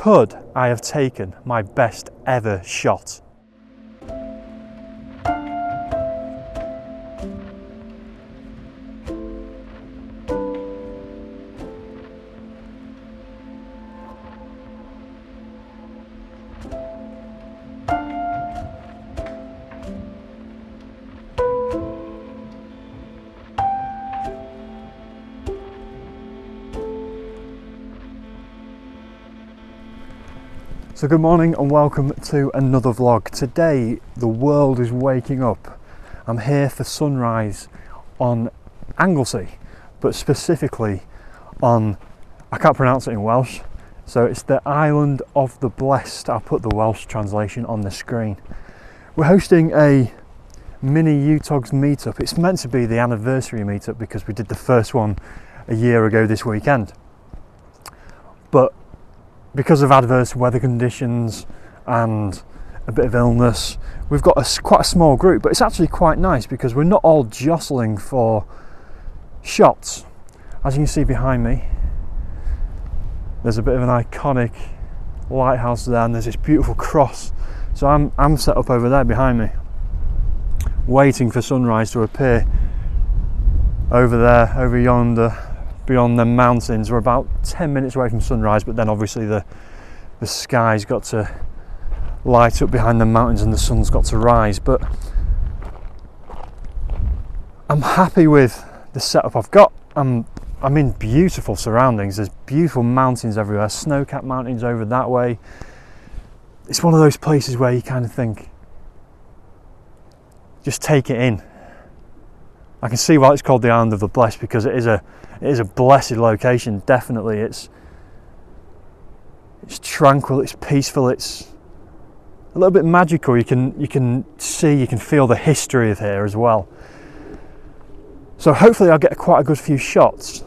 Could I have taken my best ever shot? So good morning and welcome to another vlog. Today the world is waking up. I'm here for sunrise on Anglesey, but specifically on, I can't pronounce it in Welsh, so it's the Island of the Blessed. I'll put the Welsh translation on the screen. We're hosting a mini UTOGS meetup. It's meant to be the anniversary meetup because we did the first one a year ago this weekend. But because of adverse weather conditions and a bit of illness, we've got quite a small group, but it's actually quite nice because we're not all jostling for shots. As you can see behind me, there's a bit of an iconic lighthouse there, and there's this beautiful cross. So I'm set up over there behind me, waiting for sunrise to appear over there, over yonder, beyond the mountains. We're about 10 minutes away from sunrise, but then obviously the sky's got to light up behind the mountains and the sun's got to rise. But I'm happy with the setup I've got. I'm in beautiful surroundings. There's beautiful mountains everywhere, snow-capped mountains over that way. It's one of those places where you kind of think, just take it in. I can see why it's called the Island of the Blessed, because it is a blessed location. Definitely, it's tranquil, it's peaceful, it's a little bit magical. You can feel the history of here as well. So hopefully I'll get quite a good few shots.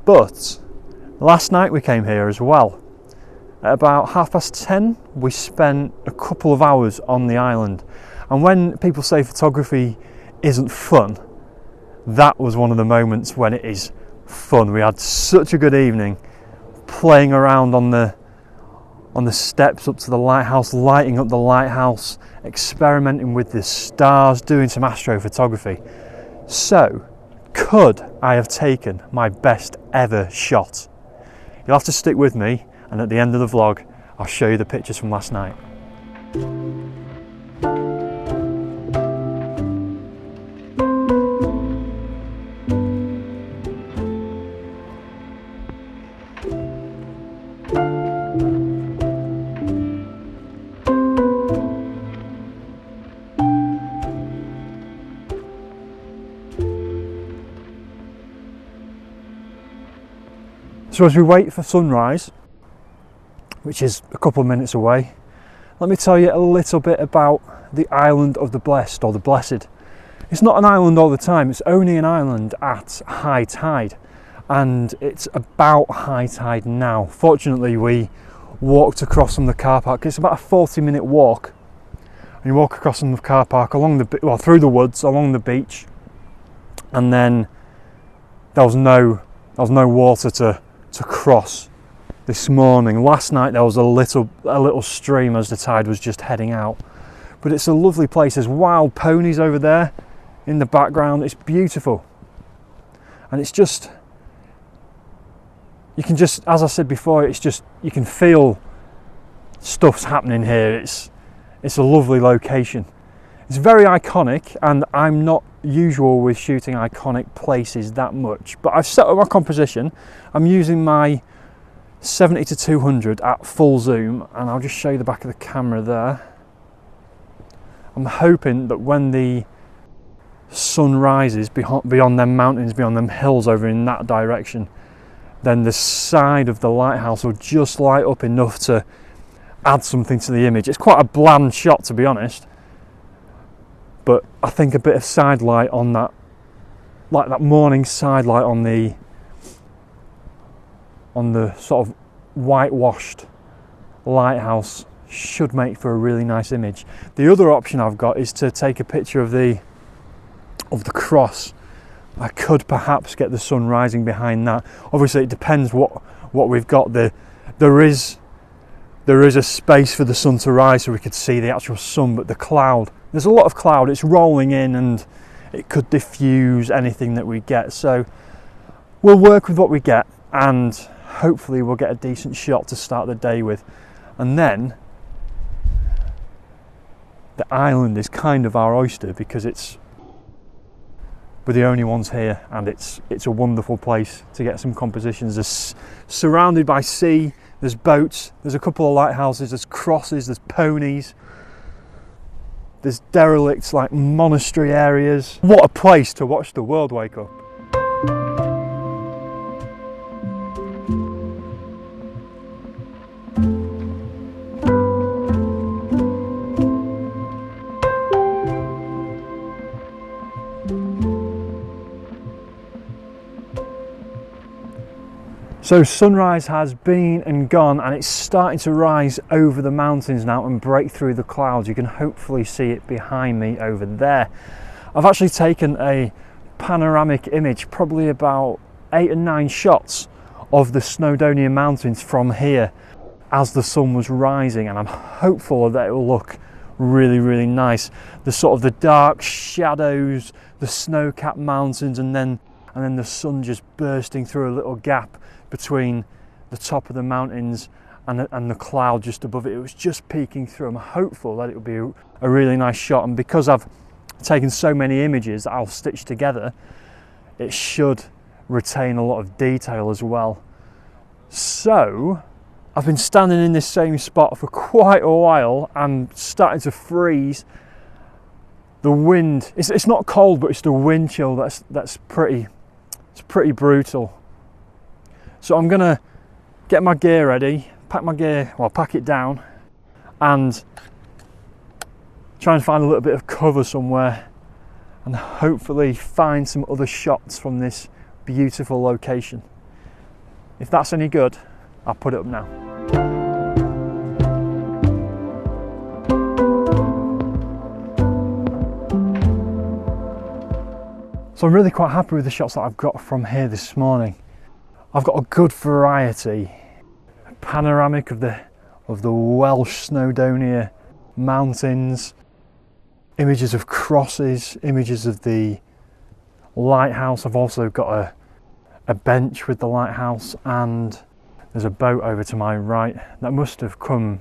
But last night we came here as well. At about 10:30, we spent a couple of hours on the island. And when people say photography isn't fun, that was one of the moments when it is fun. We had such a good evening playing around on the steps up to the lighthouse, lighting up the lighthouse, experimenting with the stars, doing some astrophotography. So, could I have taken my best ever shot? You'll have to stick with me, and at the end of the vlog I'll show you the pictures from last night. So as we wait for sunrise, which is a couple of minutes away, let me tell you a little bit about the Island of the Blessed, or the Blessed. It's not an island all the time, it's only an island at high tide, and it's about high tide now. Fortunately, we walked across from the car park. It's about a 40-minute walk, and you walk across from the car park through the woods along the beach, and then there was no water to cross this morning. Last night there was a little stream as the tide was just heading out, but it's a lovely place. There's wild ponies over there in the background. It's beautiful, and it's just, you can just, as I said before, it's just, you can feel stuff's happening here. It's a lovely location. It's very iconic, and I'm not usual with shooting iconic places that much, but I've set up my composition. I'm using my 70-200 at full zoom, and I'll just show you the back of the camera there. I'm hoping that when the sun rises beyond them mountains, beyond them hills over in that direction, then the side of the lighthouse will just light up enough to add something to the image. It's quite a bland shot, to be honest, but I think a bit of side light on that, like that morning side light on the sort of whitewashed lighthouse, should make for a really nice image. The other option I've got is to take a picture of the cross. I could perhaps get the sun rising behind that. Obviously it depends what we've got. There is there is a space for the sun to rise so we could see the actual sun, but the cloud, there's a lot of cloud, it's rolling in and it could diffuse anything that we get. So we'll work with what we get and hopefully we'll get a decent shot to start the day with. And then the island is kind of our oyster because we're the only ones here, and it's a wonderful place to get some compositions. There's surrounded by sea, there's boats, there's a couple of lighthouses, there's crosses, there's ponies, there's derelicts like monastery areas. What a place to watch the world wake up. So sunrise has been and gone, and it's starting to rise over the mountains now and break through the clouds. You can hopefully see it behind me over there. I've actually taken a panoramic image, probably about 8 or 9 shots of the Snowdonia Mountains from here as the sun was rising, and I'm hopeful that it will look really, really nice. The sort of the dark shadows, the snow-capped mountains, and then the sun just bursting through a little gap between the top of the mountains and the cloud just above it. It was just peeking through. I'm hopeful that it will be a really nice shot, and because I've taken so many images that I'll stitch together, it should retain a lot of detail as well. So I've been standing in this same spot for quite a while. I'm starting to freeze. The wind, it's not cold, but it's the wind chill that's pretty brutal. So I'm gonna get my gear ready, pack it down, and try and find a little bit of cover somewhere, and hopefully find some other shots from this beautiful location. If that's any good, I'll put it up now. So I'm really quite happy with the shots that I've got from here this morning. I've got a good variety, a panoramic of the Welsh Snowdonia mountains, images of crosses, images of the lighthouse. I've also got a bench with the lighthouse, and there's a boat over to my right that must have come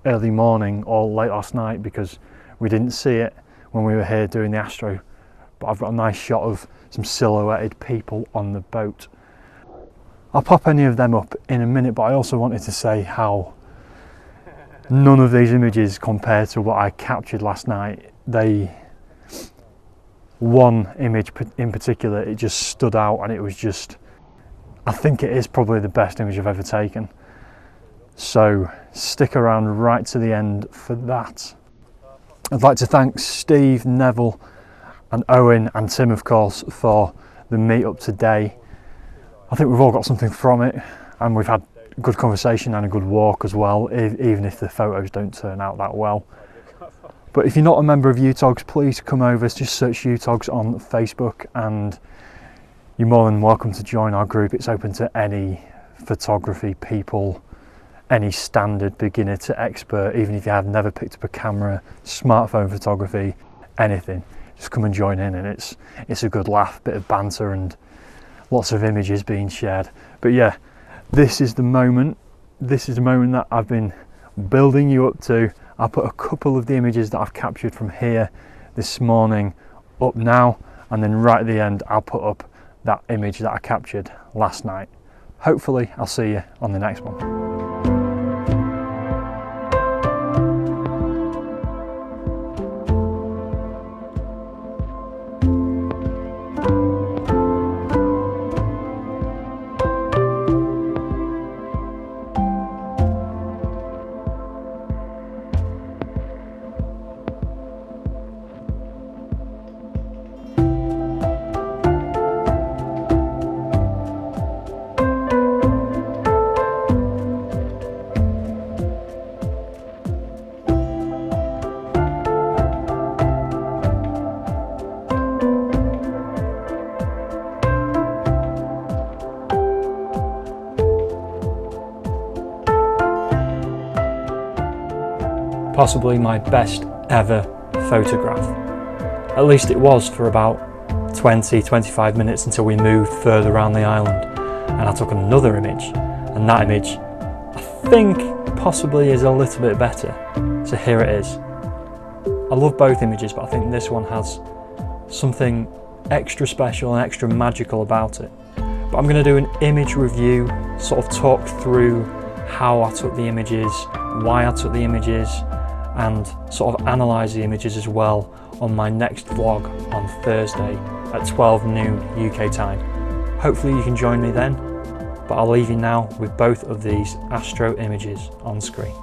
early morning or late last night because we didn't see it when we were here doing the astro. But I've got a nice shot of some silhouetted people on the boat. I'll pop any of them up in a minute, but I also wanted to say how none of these images compare to what I captured last night. One image in particular, it just stood out, and it was just, I think it is probably the best image I've ever taken. So stick around right to the end for that. I'd like to thank Steve, Neville and Owen and Tim, of course, for the meet-up today. I think we've all got something from it, and we've had a good conversation and a good walk as well, even if the photos don't turn out that well. But if you're not a member of UTOGS, please come over, just search UTOGS on Facebook, and you're more than welcome to join our group. It's open to any photography people, any standard beginner to expert, even if you have never picked up a camera, smartphone photography, anything. Just come and join in, and it's a good laugh, bit of banter and lots of images being shared. But yeah, this is the moment that I've been building you up to. I'll put a couple of the images that I've captured from here this morning up now, and then right at the end I'll put up that image that I captured last night. Hopefully I'll see you on the next one. possibly my best ever photograph. At least it was for about 20-25 minutes until we moved further around the island, and I took another image, and that image I think possibly is a little bit better. So here it is. I love both images, but I think this one has something extra special and extra magical about it. But I'm going to do an image review, sort of talk through how I took the images, why I took the images, and sort of analyse the images as well on my next vlog on Thursday at 12 noon UK time. Hopefully you can join me then, but I'll leave you now with both of these astro images on screen.